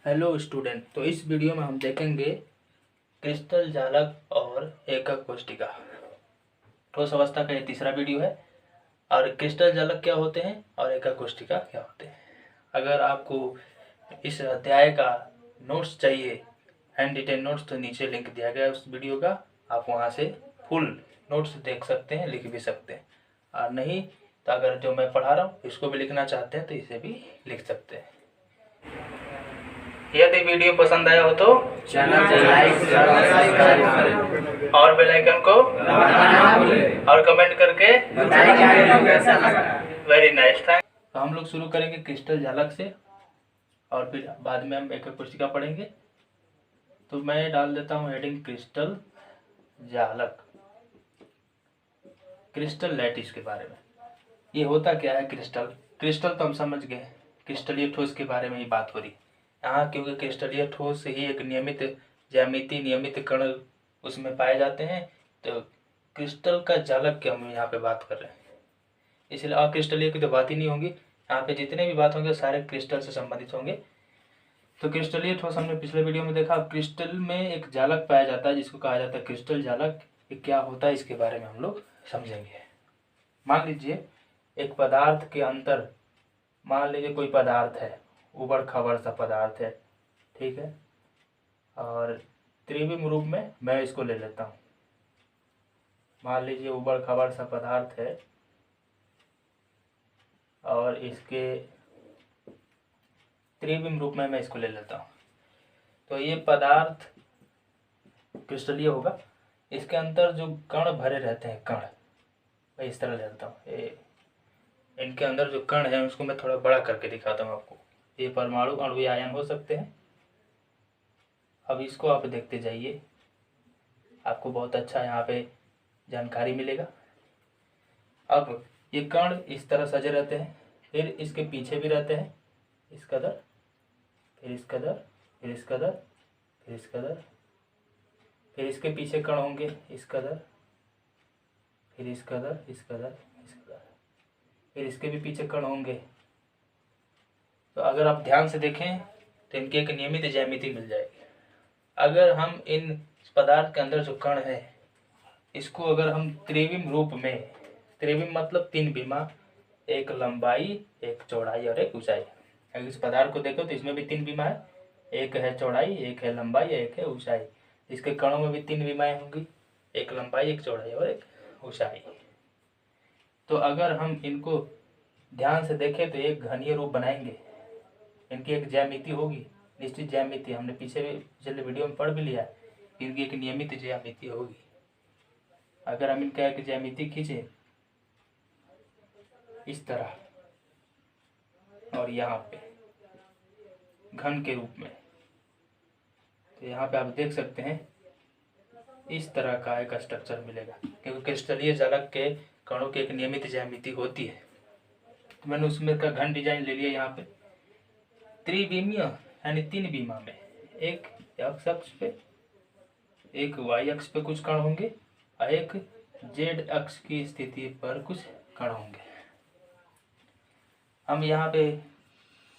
Hello student. तो इस video में हम देखेंगे क्रिस्टल जालक और एकक कोष्ठिका। ठोस अवस्था का ये तीसरा वीडियो है। और क्रिस्टल जालक क्या होते हैं और एकक कोष्ठिका क्या होते हैं। अगर आपको इस अध्याय का नोट्स चाहिए, हैंड रिटेन नोट्स, तो नीचे लिंक दिया गया है उस वीडियो का। आप वहाँ से फुल नोट्स देख सकते हैं, लिख भी सकते हैं। और नहीं तो अगर जो मैं पढ़ा रहा हूँ इसको भी लिखना चाहते हैं तो इसे भी लिख सकते हैं। यदि वीडियो पसंद आया हो तो चैनल को लाइक सब्सक्राइब करें और बेल आइकन को और कमेंट करके बताइए कि आपको कैसा लगा। Very nice, thank. तो हम लोग शुरू करेंगे क्रिस्टल जालक से और फिर बाद में हम एकक कोष्ठिका पढ़ेंगे। तो मैं डाल देता हूँ हेडिंग क्रिस्टल जालक, क्रिस्टल लैटिस के बारे में। ये होता क्या है क्रिस्टल? क्रिस्टल तो हम समझ गए, क्रिस्टलीय ठोस के बारे में ही बात हो रही यहाँ, क्योंकि क्रिस्टलीय ठोस से ही एक नियमित ज्यामिति, नियमित कण उसमें पाए जाते हैं। तो क्रिस्टल का जालक की हम यहाँ पे बात कर रहे हैं, इसलिए अक्रिस्टलीय की तो बात ही नहीं होगी। यहाँ पे जितने भी बात होंगे सारे क्रिस्टल से संबंधित होंगे। तो क्रिस्टलीय ठोस हमने पिछले वीडियो में देखा। क्रिस्टल में एक जालक पाया जाता है जिसको कहा जाता है क्रिस्टल जालक। ये क्या होता है इसके बारे में हम लोग समझेंगे। मान लीजिए एक पदार्थ के अंदर, मान लीजिए कोई पदार्थ है, उबड़ खाबड़ सा पदार्थ है, ठीक है, और त्रिविम रूप में मैं इसको ले लेता हूँ। मान लीजिए उबड़ खाबड़ सा पदार्थ है और इसके त्रिविम रूप में मैं इसको ले लेता हूँ। तो ये पदार्थ क्रिस्टलीय होगा। इसके अंदर जो कण भरे रहते हैं, कण, मैं इस तरह ले लेता हूँ। इनके अंदर जो कण है उसको मैं थोड़ा बड़ा करके दिखाता हूँ आपको। ये परमाणु, अणु या आयन हो सकते हैं। अब इसको आप देखते जाइए, आपको बहुत अच्छा यहाँ पे जानकारी मिलेगा। अब ये कण इस तरह सजे रहते हैं, फिर इसके पीछे भी रहते हैं, इस कदर, फिर इस कदर, फिर इस कदर, फिर इस कदर, फिर इसके पीछे कण होंगे इस कदर, फिर इस कदर, इस कदर, इस कदर, फिर इसके भी पीछे कण होंगे। तो अगर आप ध्यान से देखें तो इनकी एक नियमित ज्यामिति मिल जाएगी। अगर हम इन पदार्थ के अंदर जो कण है इसको अगर हम त्रिविम रूप में, त्रिविम मतलब तीन बीमा, एक लंबाई, एक चौड़ाई और एक ऊंचाई। अगर इस पदार्थ को देखो तो इसमें भी तीन बीमा है, एक है चौड़ाई, एक है लंबाई, एक है ऊंचाई। इसके कणों में भी तीन बीमाएं होंगी, एक लंबाई, एक चौड़ाई और एक ऊंचाई। तो अगर हम इनको ध्यान से देखें तो एक घनीय रूप बनाएंगे। इनकी एक ज्यामिति होगी, निश्चित ज्यामिति। हमने पिछले वीडियो में पढ़ भी लिया, इनकी एक नियमित ज्यामिति होगी। अगर हम इनका एक ज्यामिति खींचे इस तरह और यहाँ पे घन के रूप में, तो यहाँ पे आप देख सकते हैं इस तरह का एक स्ट्रक्चर मिलेगा, क्योंकि क्रिस्टलीय जालक के कणों की एक नियमित ज्यामिति होती है। तो मैंने उसमें का घन डिजाइन ले लिया। यहाँ पे त्रिविमीय यानी तीन बीमा में एक एक्स अक्ष पे, एक वाई अक्ष पे कुछ कण होंगे और एक जेड अक्ष की स्थिति पर कुछ कण होंगे। हम यहाँ पे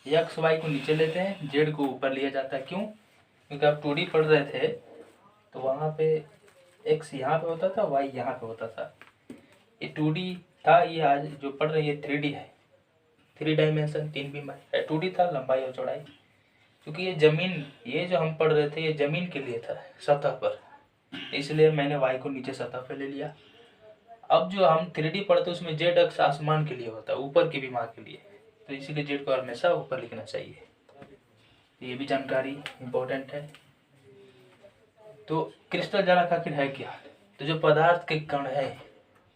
एक्स वाई को नीचे लेते हैं, जेड को ऊपर लिया जाता है। क्यों? क्योंकि आप 2D पढ़ रहे थे तो वहाँ पे एक्स यहाँ पे होता था, वाई यहाँ पे होता था। ये 2D था, ये आज जो पढ़ रहे हैं 3D है, 3 डायमेंशन, तीन बीमा है। 2D था, लंबाई और चौड़ाई। क्योंकि ये जमीन, ये जो हम पढ़ रहे थे ये जमीन के लिए था, सतह पर, इसलिए मैंने वाई को नीचे सतह पे ले लिया। अब जो हम 3D पढ़ते उसमें जेड अक्ष आसमान के लिए होता है, ऊपर की बीमा के लिए, तो इसीलिए जेड को हमेशा ऊपर लिखना चाहिए। ये भी जानकारी इम्पोर्टेंट है। तो क्रिस्टल जालक आखिर है क्या? तो जो पदार्थ के कण है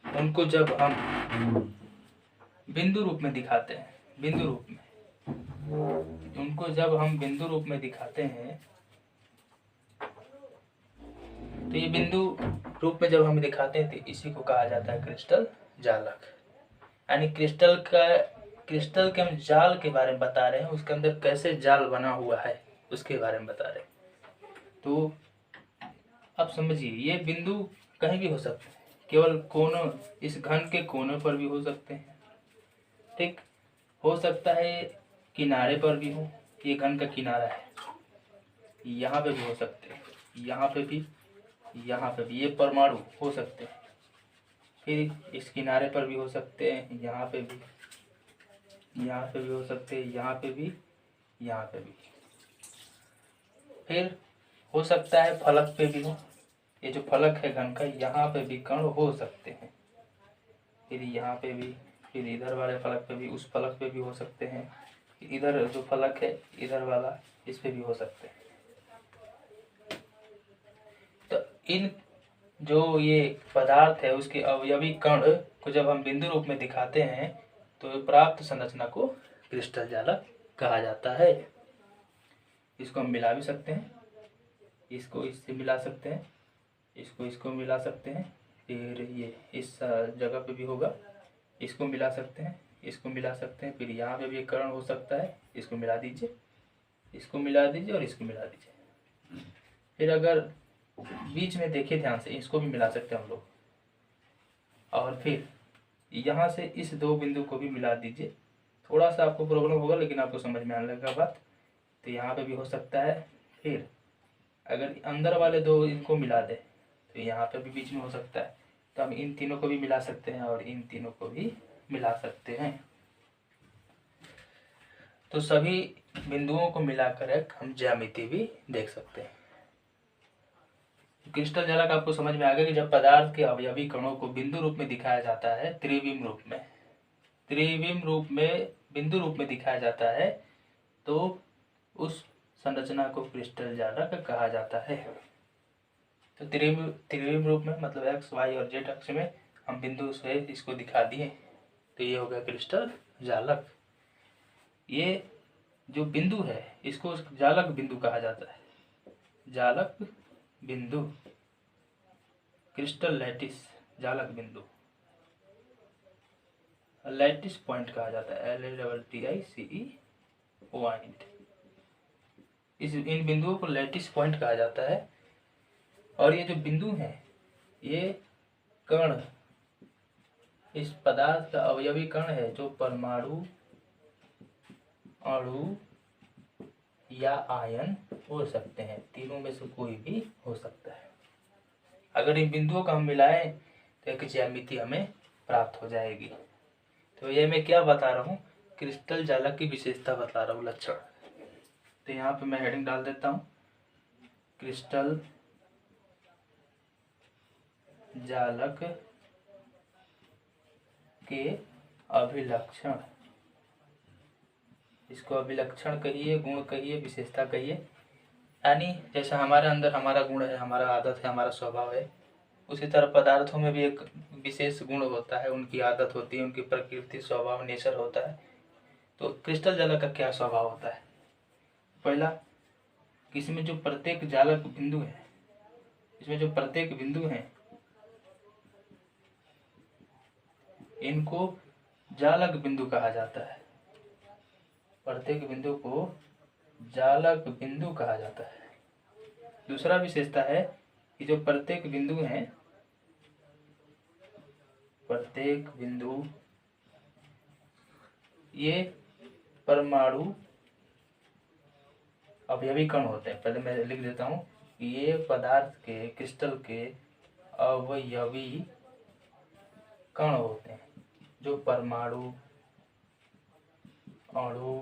उनको जब हम बिंदु रूप में दिखाते हैं, बिंदु रूप में, उनको जब हम बिंदु रूप में दिखाते हैं तो ये बिंदु रूप में जब हम दिखाते हैं तो इसी को कहा जाता है क्रिस्टल जालक। यानी क्रिस्टल के हम जाल के बारे में बता रहे हैं, उसके अंदर कैसे जाल बना हुआ है उसके बारे में बता रहे हैं। तो अब समझिए, ये बिंदु कहीं भी हो सकते हैं, केवल कोनों, इस घन के कोनों पर भी हो सकते हैं, ठीक, हो सकता है किनारे पर भी हो। ये घन का किनारा है, यहाँ पे भी हो सकते हैं, यहाँ पे भी, यहाँ पे भी, ये परमाणु हो सकते हैं। फिर इस किनारे पर भी हो सकते हैं, यहाँ पे भी, यहाँ पे भी हो सकते हैं, यहाँ पे भी, यहाँ पे भी। फिर हो सकता है फलक पे भी हो, ये जो फलक है घन का, यहाँ पे भी कण हो सकते हैं। फिर यहाँ पे भी, फिर इधर वाले फलक पे भी, उस फलक पे भी हो सकते हैं। इधर जो फलक है इधर वाला, इस पे भी हो सकते हैं। तो इन जो ये पदार्थ है उसके अवयवी कण को जब हम बिंदु रूप में दिखाते हैं तो प्राप्त संरचना को क्रिस्टल जालक कहा जाता है। इसको हम मिला भी सकते हैं, इसको इससे मिला सकते हैं, इसको इसको मिला सकते हैं। फिर ये इस जगह पे भी होगा, इसको मिला सकते हैं, इसको मिला सकते हैं। फिर यहाँ पे भी एक कण हो सकता है, इसको मिला दीजिए, इसको मिला दीजिए और इसको मिला दीजिए। फिर अगर बीच में देखिए ध्यान से, इसको भी मिला सकते हैं हम लोग। और फिर यहाँ से इस दो बिंदु को भी मिला दीजिए। थोड़ा सा आपको प्रॉब्लम होगा लेकिन आपको समझ में आने लगेगा बात। तो यहाँ पे भी हो सकता है। फिर अगर अंदर वाले दो इनको मिला दे तो यहाँ पे भी बीच में हो सकता है। तो हम इन तीनों को भी मिला सकते हैं और इन तीनों को भी मिला सकते हैं। तो सभी बिंदुओं को मिलाकर एक हम ज्यामिति भी देख सकते हैं। क्रिस्टल जालक आपको समझ में आ गया कि जब पदार्थ के अवयवी कणों को बिंदु रूप में दिखाया जाता है, त्रिविम रूप में, त्रिविम रूप में बिंदु रूप में दिखाया जाता है, तो उस संरचना को क्रिस्टल जालक कहा जाता है। तो त्रिविम रूप में मतलब एक्स वाई और जेड अक्ष में हम बिंदु से इसको दिखा दिए, तो ये हो गया क्रिस्टल जालक। ये जो बिंदु है इसको जालक बिंदु कहा जाता है, जालक बिंदु, क्रिस्टल लैटिस जालक बिंदु, लैटिस पॉइंट कहा जाता है, LATICE पॉइंट। इन बिंदुओं को लैटिस पॉइंट कहा जाता है। और ये जो बिंदु हैं ये कण, इस पदार्थ का अवयवी कण है जो परमाणु, अणु या आयन हो सकते हैं। तीनों में से कोई भी हो सकता है। अगर इन बिंदुओं का हम मिलाएं तो एक ज्यामिति हमें प्राप्त हो जाएगी। तो ये मैं क्या बता रहा हूँ, क्रिस्टल जालक की विशेषता बता रहा हूँ, लक्षण। तो यहाँ पे मैं हेडिंग डाल देता हूँ, क्रिस्टल जालक के अभिलक्षण। इसको अभिलक्षण कहिए, गुण कहिए, विशेषता कहिए। यानी जैसा हमारे अंदर हमारा गुण है, हमारा आदत है, हमारा स्वभाव है, उसी तरह पदार्थों में भी एक विशेष गुण होता है, उनकी आदत होती है, उनकी प्रकृति, स्वभाव, नेचर होता है। तो क्रिस्टल जालक का क्या स्वभाव होता है? पहला, इसमें जो प्रत्येक जालक बिंदु है, इसमें जो प्रत्येक बिंदु हैं इनको जालक बिंदु कहा जाता है। प्रत्येक बिंदु को जालक बिंदु कहा जाता है। दूसरा विशेषता है कि जो प्रत्येक बिंदु हैं, प्रत्येक बिंदु ये परमाणु अवयवी कण होते हैं। पहले मैं लिख देता हूँ, ये पदार्थ के, क्रिस्टल के अवयवी कण होते हैं जो परमाणु, अणु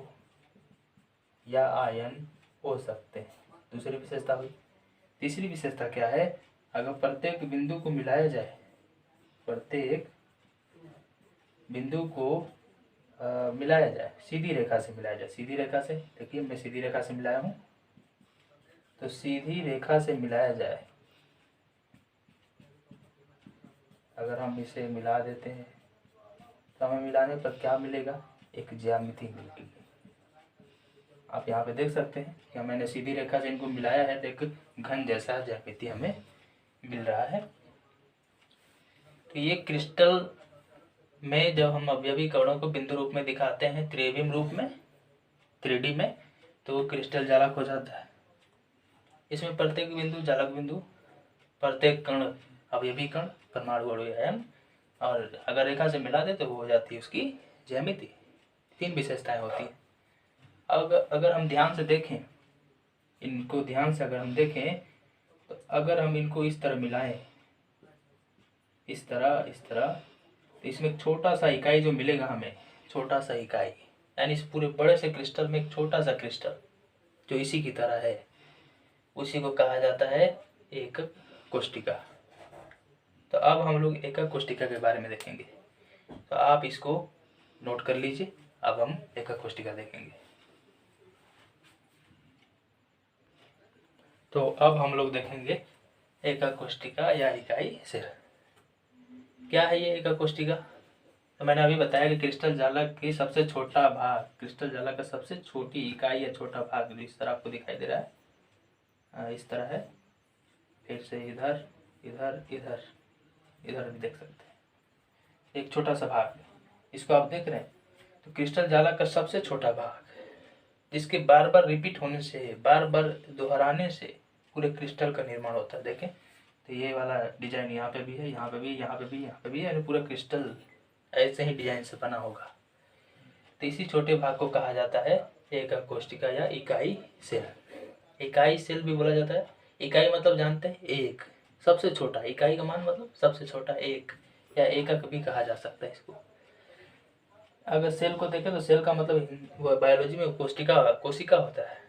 या आयन हो सकते हैं। दूसरी विशेषता हुई। तीसरी विशेषता क्या है? अगर प्रत्येक बिंदु को मिलाया जाए, प्रत्येक बिंदु को मिलाया जाए, सीधी रेखा से मिलाया जाए, सीधी रेखा से, देखिए मैं सीधी रेखा से मिलाया हूँ, तो सीधी रेखा से मिलाया जाए, अगर हम इसे मिला देते हैं तो हमें मिलाने पर क्या मिलेगा? एक ज्यामिति मिलेगी। आप यहाँ पे देख सकते हैं कि मैंने सीधी रेखा से इनको मिलाया है, तो एक घन जैसा ज्यामिति हमें मिल रहा है। तो ये क्रिस्टल में जब हम अवयवी कणों को बिंदु रूप में दिखाते हैं, त्रिविम रूप में, 3D में, तो वो क्रिस्टल जालक हो जाता है। इसमें प्रत्येक बिंदु जालक बिंदु, प्रत्येक कण अवयवी कण, परमाणु, अणु, आयन, और अगर रेखा से मिला दे तो वो हो जाती है उसकी ज्यामिति। 3 विशेषताएं होती हैं। अब अगर हम ध्यान से देखें इनको ध्यान से अगर हम देखें तो अगर हम इनको इस तरह मिलाएं, इस तरह, तो इसमें एक छोटा सा इकाई जो मिलेगा हमें, छोटा सा इकाई, यानी इस पूरे बड़े से क्रिस्टल में एक छोटा सा क्रिस्टल जो इसी की तरह है, उसी को कहा जाता है एकक कोष्टिका। तो अब हम लोग एकक कोष्टिका के बारे में देखेंगे, तो आप इसको नोट कर लीजिए। अब हम एकक कोष्टिका देखेंगे। तो अब हम लोग देखेंगे एकक कोष्टिका या इकाई सेल। क्या है ये एकक कोष्टिका? तो मैंने अभी बताया कि क्रिस्टल जालक की सबसे छोटा भाग, क्रिस्टल जालक का सबसे छोटी इकाई या छोटा भाग इस तरह आपको दिखाई दे रहा है, इस तरह है। फिर से इधर इधर इधर इधर भी देख सकते हैं, एक छोटा सा भाग, इसको आप देख रहे हैं। तो क्रिस्टल जालक का सबसे छोटा भाग, जिसके बार बार रिपीट होने से, बार बार दोहराने से पूरे क्रिस्टल का निर्माण होता है। देखें तो ये वाला डिजाइन यहाँ पे भी है, यहाँ पे भी, यहाँ पे भी, यहाँ पे भी, यानी पूरा क्रिस्टल ऐसे ही डिजाइन से बना होगा। तो इसी छोटे भाग को कहा जाता है एकक कोष्टिका या इकाई सेल। इकाई सेल भी बोला जाता है। इकाई मतलब जानते हैं एक, सबसे छोटा। इकाई का मान मतलब सबसे छोटा, एक, या एकक भी कहा जा सकता है इसको। अगर सेल को देखें तो सेल का मतलब बायोलॉजी में कोशिका होता है।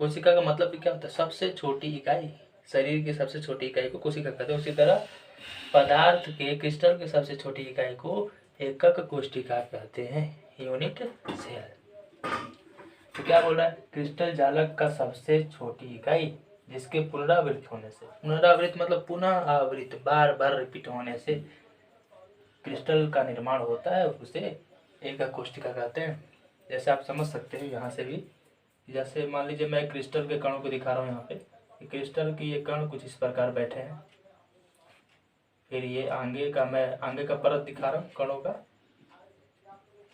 कोशिका का मतलब भी क्या होता है? सबसे छोटी इकाई। शरीर की सबसे छोटी इकाई को कोशिका कहते हैं। उसी तरह पदार्थ के, क्रिस्टल की सबसे छोटी इकाई को एकक कोशिका कहते हैं, यूनिट सेल। तो क्या बोल रहा है? क्रिस्टल जालक का सबसे छोटी इकाई जिसके पुनरावृत्त होने से, पुनरावृत्त मतलब पुनः आवृत्त, बार बार रिपीट होने से क्रिस्टल का निर्माण होता है, उसे एकक कोशिका कहते हैं। जैसे आप समझ सकते हैं यहाँ से भी, जैसे मान लीजिए मैं क्रिस्टल के कणों को दिखा रहा हूँ यहाँ पे। क्रिस्टल की ये कण कुछ इस प्रकार बैठे हैं। फिर ये आगे का परत दिखा रहा हूँ कणों का।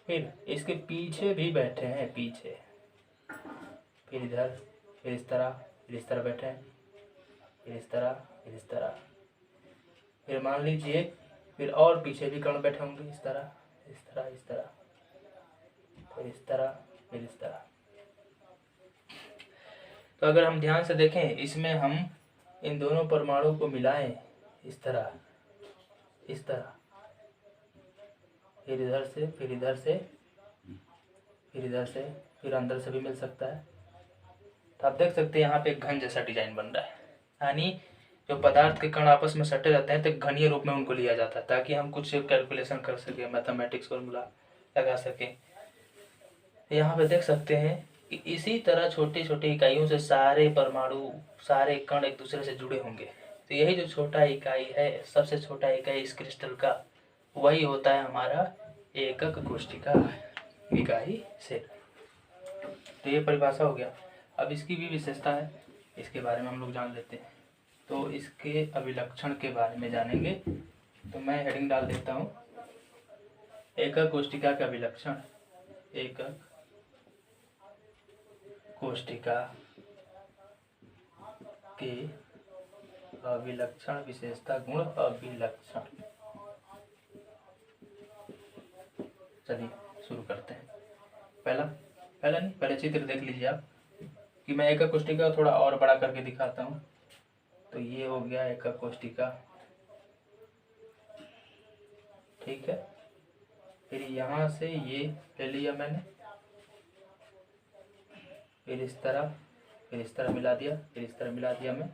फिर इसके पीछे भी बैठे हैं, पीछे, फिर इधर, फिर इस तरह बैठे हैं, फिर इस तरह, फिर इस तरह, फिर मान लीजिए फिर और पीछे भी कण बैठे होंगे, इस तरह, इस तरह, इस तरह, फिर इस तरह, फिर इस तरह। तो अगर हम ध्यान से देखें, इसमें हम इन दोनों परमाणु को मिलाएं, इस तरह, इस तरह, फिर इधर से, फिर इधर से, फिर इधर से, फिर अंदर से भी मिल सकता है। तो आप देख सकते हैं यहाँ पे एक घन जैसा डिजाइन बन रहा है। यानी जो पदार्थ के कण आपस में सटे रहते हैं तो घनीय रूप में उनको लिया जाता है, ताकि हम कुछ कैलकुलेशन कर सकें, मैथमेटिक्स फॉर्मूला लगा सकें। तो यहाँ पे देख सकते हैं कि इसी तरह छोटी छोटी इकाइयों से सारे परमाणु, सारे कण एक दूसरे से जुड़े होंगे। तो यही जो छोटा इकाई है, सबसे छोटा इकाई इस क्रिस्टल का, वही होता है हमारा एकक कोशिका इकाई सेल। तो ये परिभाषा हो गया। अब इसकी भी विशेषता है, इसके बारे में हम लोग जान लेते हैं। तो इसके अभिलक्षण के बारे में जानेंगे। तो मैं हेडिंग डाल देता हूँ, एकक कोशिका का अभिलक्षण। एकक कोशिका के अभिलक्षण, विशेषता, गुण, अभिलक्षण। चलिए शुरू करते हैं। पहले चित्र देख लीजिए आप, कि मैं एकक कोशिका थोड़ा और बड़ा करके दिखाता हूँ। तो ये हो गया एकक कोशिका, ठीक है। फिर यहाँ से ये ले लिया मैंने, फिर इस तरह मिला दिया, फिर इस तरह मिला दिया मैं,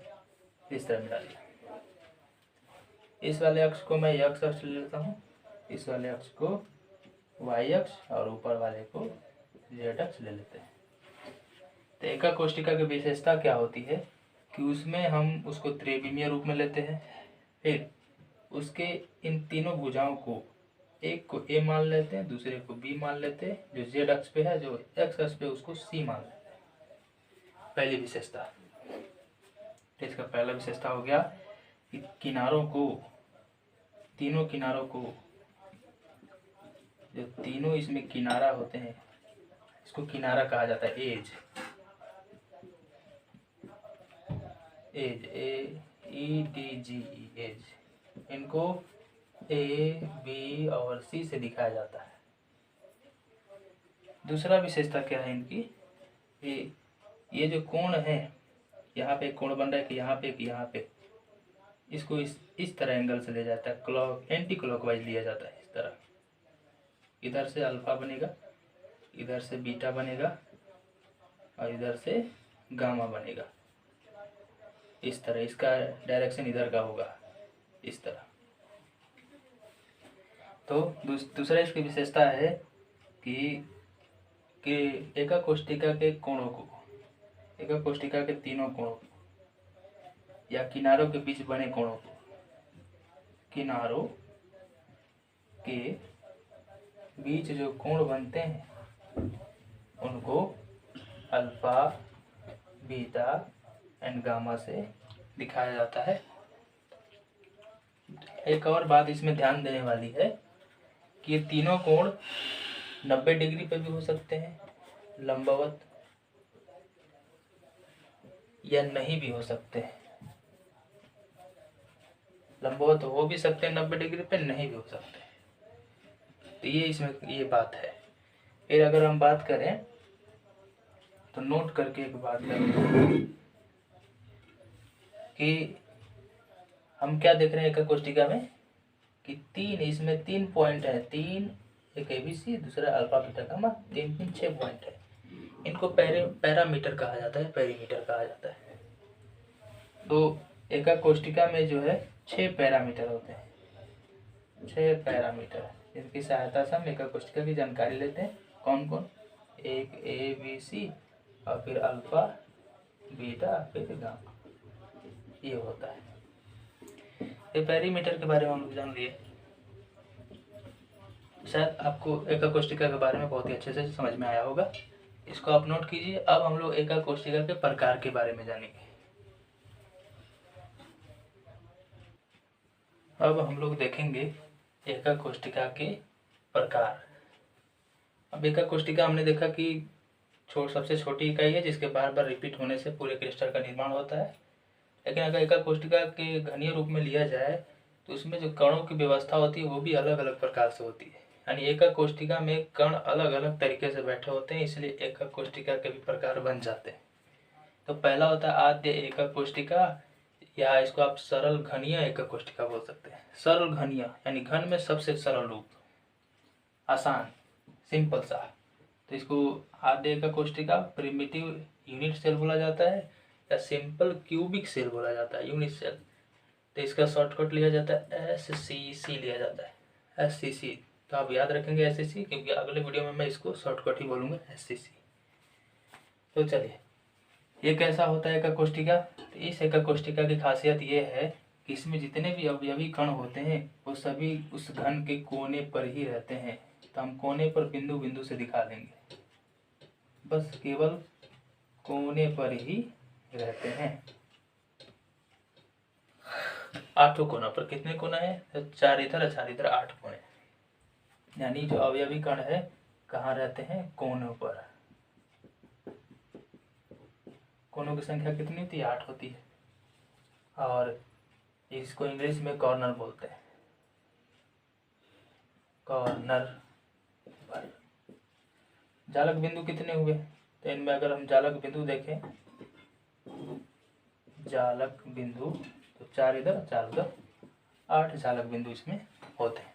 फिर इस तरह मिला दिया। इस वाले अक्ष को मैं एक्स अक्ष ले लेता हूँ, इस वाले अक्ष को वाई अक्ष, और ऊपर वाले को जेड अक्ष ले लेते हैं। तो एकक कोशिका की विशेषता क्या होती है कि उसमें हम उसको त्रिविमीय रूप में लेते हैं। फिर उसके इन तीनों भुजाओं को, एक को ए मान लेते हैं, दूसरे को बी मान लेते हैं, जो जेड अक्ष पे है, जो एक्स अक्ष पे उसको सी मान लेते हैं। पहली विशेषता। तो इसका पहला विशेषता हो गया कि किनारों को, तीनों किनारों को, जो तीनों इसमें किनारा होते हैं, इसको किनारा कहा जाता है, एज, एज, इनको ए, बी और सी से दिखाया जाता है। दूसरा विशेषता क्या है इनकी, ये जो कोण है, यहाँ पे एक कोण बन रहा है कि यहाँ पे कि यहाँ पे, इसको इस तरह एंगल से ले जाता है, एंटी क्लॉकवाइज लिया जाता है इस तरह। इधर से अल्फा बनेगा, इधर से बीटा बनेगा और इधर से गामा बनेगा। इस तरह इसका डायरेक्शन इधर का होगा, इस तरह। तो दूसरा इसकी विशेषता है कि एका कोष्ठिका के कोणों को, एका कोष्ठिका के तीनों कोणों को या किनारों के बीच बने कोणों को, किनारों के बीच जो कोण बनते हैं उनको अल्फा, बीटा एंड गामा से दिखाया जाता है। एक और बात इसमें ध्यान देने वाली है कि ये तीनों कोण 90 डिग्री पे भी हो सकते हैं, लंबवत, या नहीं भी हो सकते हैं। लंबवत हो भी सकते हैं 90 डिग्री पे, नहीं भी हो सकते। तो ये इसमें ये बात है। फिर अगर हम बात करें तो नोट करके एक बात करें कि हम क्या देख रहे हैं एक कोष्ठिका में कि इसमें 3 पॉइंट है, 3 एक ABC, दूसरा अल्फा बीटा गामा, 3 6 पॉइंट है। इनको पैरामीटर कहा जाता है, पेरीमीटर कहा जाता है। तो एक कोष्ठिका में जो है 6 पैरामीटर होते हैं, 6 पैरामीटर, जिनकी सहायता से हम एक कोष्ठिका की जानकारी लेते हैं। कौन कौन? एक ABC और फिर अल्फा, बीटा, फिर गामा, ये होता है। ये पेरीमीटर के बारे में हम लोग जान लिए। शायद आपको एक कोष्ठिका के बारे में बहुत ही अच्छे से समझ में आया होगा। इसको आप नोट कीजिए। अब हम लोग एक कोष्ठिका के प्रकार के बारे में जानेंगे। अब हम लोग देखेंगे एक कोष्ठिका के प्रकार। अब एक कोष्ठिका हमने देखा कि सबसे छोटी इकाई है जिसके बार बार रिपीट होने से पूरे क्रिस्टल का निर्माण होता है। लेकिन अगर एक कोष्ठिका के घनीय रूप में लिया जाए तो उसमें जो कणों की व्यवस्था होती है वो भी अलग अलग प्रकार से होती है। यानी एक कोष्ठिका में कण अलग अलग तरीके से बैठे होते हैं, इसलिए एक कोष्ठिका के भी प्रकार बन जाते हैं। तो पहला होता है आद्य एक कोष्ठिका, या इसको आप सरल घनीय एक कोष्ठिका बोल सकते हैं। सरल घनीय यानी घन में सबसे सरल रूप, आसान, सिंपल सा। तो इसको आद्य एक कोष्ठिका, प्रिमिटिव यूनिट सेल बोला जाता है, या सिंपल क्यूबिक सेल बोला जाता है, यूनिट सेल। तो इसका शॉर्टकट लिया जाता है SCC लिया जाता है, SCC। तो आप याद रखेंगे SCC, क्योंकि अगले वीडियो में मैं इसको शॉर्टकट ही बोलूँगा, SCC। तो चलिए, ये कैसा होता है एक कोष्ठिका? तो इस एक कोष्ठिका की खासियत ये है कि इसमें जितने भी अवयवी कण होते हैं वो सभी उस घन के कोने पर ही रहते हैं। तो हम कोने पर बिंदु बिंदु से दिखा देंगे, बस केवल कोने पर ही रहते हैं। 8 कोना पर, कितने कोना है? 4 इधर 4 इधर, 8 कोने। यानी जो अवयवी कण है कहाँ रहते हैं? कोनों पर। कोनों की संख्या कितनी होती है? 8 होती है। और इसको इंग्लिश में कॉर्नर बोलते हैं, कॉर्नर पर। जालक बिंदु कितने हुए? तो इनमें अगर हम जालक बिंदु देखें, जालक बिंदु तो 4 इधर 4 उधर, 8 जालक बिंदु इसमें होते हैं।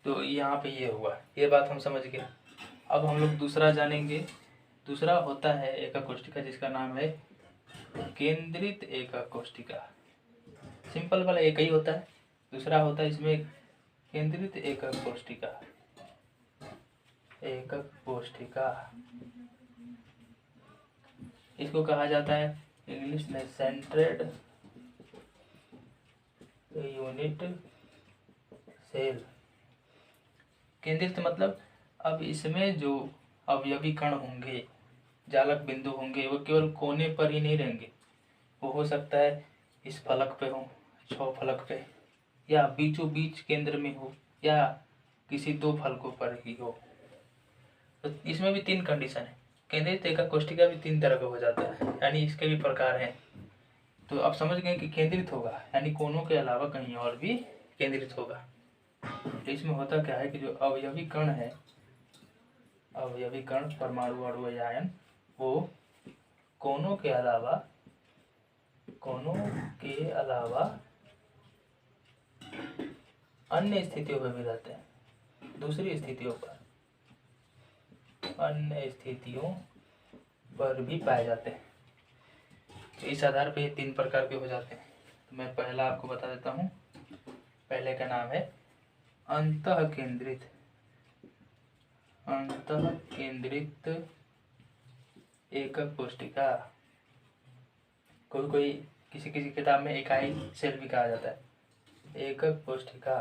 तो यहाँ पे ये हुआ, ये बात हम समझ गए। अब हम लोग दूसरा जानेंगे। दूसरा होता है एक कोष्ठिका जिसका नाम है केंद्रित एक कोष्ठिका। सिंपल वाला एक ही होता है। दूसरा होता है इसमें केंद्रित एक कोष्ठिका, एकक कोष्ठिका। इसको कहा जाता है इंग्लिश में सेंट्रेड यूनिट सेल। केंद्रित मतलब अब इसमें जो अवयवी कण होंगे, जालक बिंदु होंगे, वो केवल कोने पर ही नहीं रहेंगे। वो हो सकता है इस फलक पे हो, 6 फलक पे, या बीचों बीच केंद्र में हो, या किसी 2 फलकों पर ही हो। तो इसमें भी 3 कंडीशन है। केंद्रित एक कोष्ठिका भी 3 तरह का हो जाता है, यानी इसके भी प्रकार हैं। तो आप समझ गए कि केंद्रित होगा यानी कोनों के अलावा कहीं और भी केंद्रित होगा। तो इसमें होता क्या है कि जो अवयवी कण है, अवयवी कण, परमाणु, अणु या आयन, वो कोनों के अलावा अन्य स्थितियों में भी रहते हैं, दूसरी स्थितियों पर, अन्य स्थितियों पर भी पाए जाते हैं। तो इस आधार पे 3 प्रकार के हो जाते हैं। तो मैं पहला आपको बता देता हूँ। पहले का नाम है अंतः केंद्रित एकक कोशिका। कोई किसी किताब में इकाई सेल भी कहा जाता है, एकक कोशिका।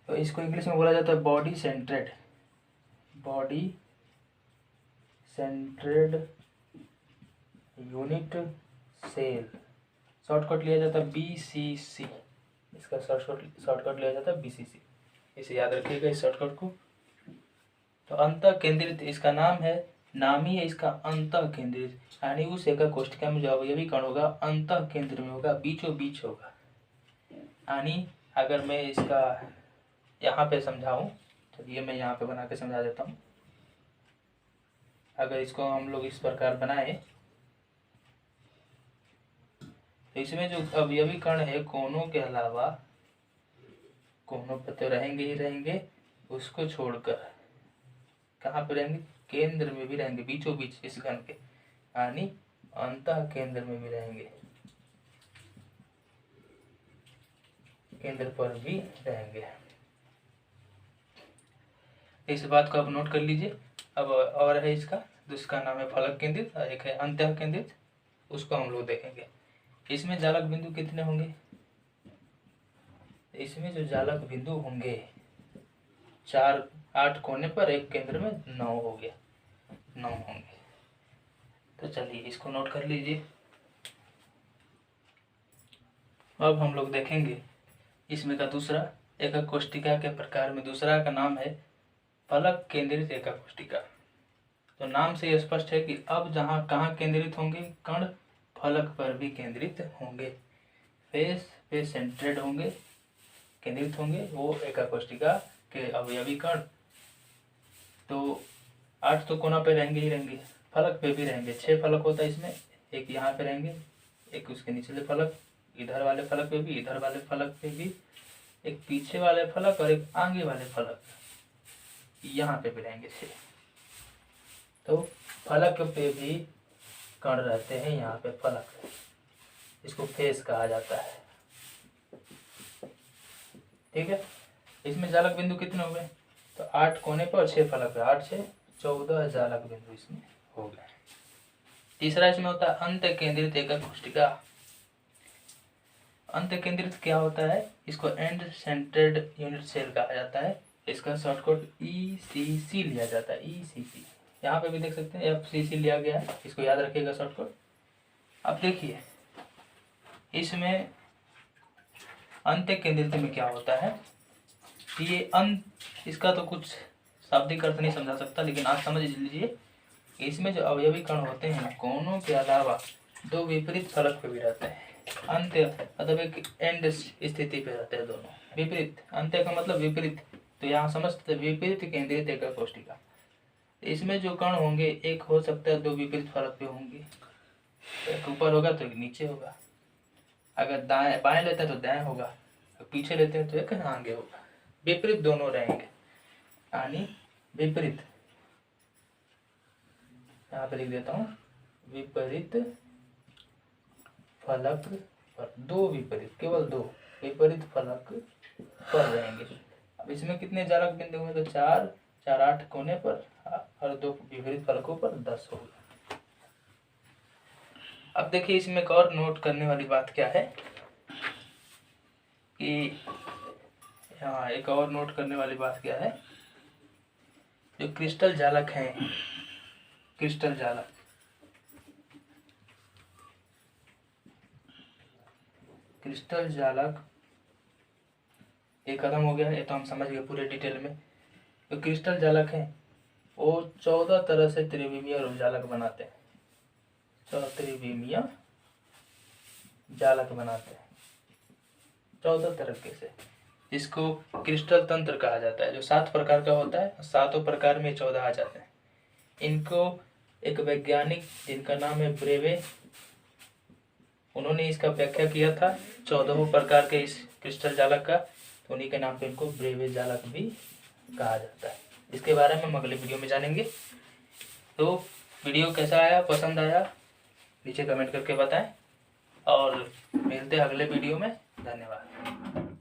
तो इसको इंग्लिश में बोला जाता है बॉडी सेंट्रेड यूनिट सेल। शॉर्टकट लिया जाता है BCC। इसका शॉर्टकट लिया जाता है BCC। इसे याद रखिएगा इस शॉर्टकट को। तो अंतः केंद्रित इसका नाम ही है इसका अंतः केंद्रित, यानी उस एकक कोशिका में जो अवयवी कण होगा अंतः केंद्र में होगा, बीचों बीच होगा। यानी अगर मैं इसका यहाँ पे समझाऊं, चलिए मैं यहाँ पे बना के समझा देता हूँ। अगर इसको हम लोग इस प्रकार बनाए तो इसमें जो अवयवी कण है कोनों के अलावा, कोनों पे तो रहेंगे ही रहेंगे, उसको छोड़कर कहाँ पे रहेंगे? केंद्र में भी रहेंगे, बीचों बीच इस घन के, यानी अंतः केंद्र में भी रहेंगे, केंद्र पर भी रहेंगे। इस बात को आप नोट कर लीजिए। अब और है इसका, जिसका नाम है फलक केंद्रित, एक है अंतः केंद्रित, उसको हम लोग देखेंगे। इसमें जालक बिंदु कितने होंगे? इसमें जो जालक बिंदु होंगे 8 कोने पर, एक केंद्र में 9 हो गया, 9 होंगे। तो चलिए इसको नोट कर लीजिए। अब हम लोग देखेंगे इसमें का दूसरा एकक कोशिका के प्रकार में दूसरा का नाम है फलक केंद्रित एकक कोशिका। तो नाम से स्पष्ट है कि अब जहाँ कहाँ केंद्रित होंगे कण? फलक पर भी केंद्रित होंगे, फेस पे सेंट्रेड होंगे, केंद्रित होंगे वो एकक कोशिका के अवयवी कण। तो 8 तो कोना पे रहेंगे ही रहेंगे, फलक पे भी रहेंगे। 6 फलक होता है इसमें, एक यहाँ पे रहेंगे, एक उसके निचले फलक, इधर वाले फलक पे भी, इधर वाले फलक पे भी, एक पीछे वाले फलक और एक आगे वाले फलक यहाँ पे भी रहेंगे 6। तो फलक पे भी कण रहते हैं, यहाँ पे फलक, इसको फेस कहा जाता है। ठीक है। इसमें जालक बिंदु कितने हो गए? तो 8 कोने पर 6 फलक है, 8 से 14 जालक बिंदु इसमें हो गए। तीसरा इसमें होता है अंत केंद्रित एकक कोशिका। अंत केंद्रित क्या होता है? इसको एंड सेंट्रेड यूनिट सेल कहा जाता है। इसका शॉर्टकट ECC लिया जाता है, ECC। यहाँ पे भी देख सकते हैं FCC लिया गया है, इसको याद रखिएगा शॉर्टकट। अब देखिए इसमें अंत केंद्रित में क्या होता है, ये अंत, इसका तो कुछ शाब्दिक अर्थ नहीं समझा सकता, लेकिन आप समझ लीजिए इसमें जो अवयवी कण होते हैं कोनों के अलावा 2 विपरीत फलक पे भी रहते हैं। अंत्य मतलब एक एंड स्थिति पे रहते हैं दोनों, विपरीत। अंत्य का मतलब विपरीत, तो यहाँ समझते विपरीत केंद्रित एकक कोशिका। इसमें जो कण होंगे एक हो सकता है 2 विपरीत फलक पे होंगे, एक ऊपर होगा तो एक नीचे होगा, अगर दाएं बाएं लेते हैं तो दाएं होगा, पीछे लेते हैं तो एक आगे होगा, विपरीत दोनों रहेंगे, यानी विपरीत। यहाँ पे लिख देता हूँ विपरीत फलक पर, 2 विपरीत, केवल 2 विपरीत फलक पर रहेंगे। अब इसमें कितने जालक बिंदु होंगे? तो 4, 4 8 कोने पर और 2 विपरीत फलकों पर 10 होगा। अब देखिए इसमें एक और नोट करने वाली बात क्या है कि यहाँ एक और नोट करने वाली बात क्या है, जो क्रिस्टल जालक हैं, क्रिस्टल जालक, क्रिस्टल जालक ये खत्म हो गया, ये तो हम समझ गए पूरे डिटेल में। जो क्रिस्टल जालक हैं वो 14 तरह से त्रिविमीय जालक बनाते हैं, 14 त्रिविमीय जालक बनाते हैं 14 तरीके से, जिसको क्रिस्टल तंत्र कहा जाता है, जो 7 प्रकार का होता है, 7 प्रकार में 14 आ जाते हैं। इनको एक वैज्ञानिक जिनका नाम है ब्रेवे, उन्होंने इसका व्याख्या किया था 14 प्रकार के इस क्रिस्टल जालक का, तो उन्हीं के नाम पे इनको ब्रेवे जालक भी कहा जाता है। इसके बारे में हम अगले वीडियो में जानेंगे। तो वीडियो कैसा आया, पसंद आया, नीचे कमेंट करके बताएं और मिलते हैं अगले वीडियो में। धन्यवाद।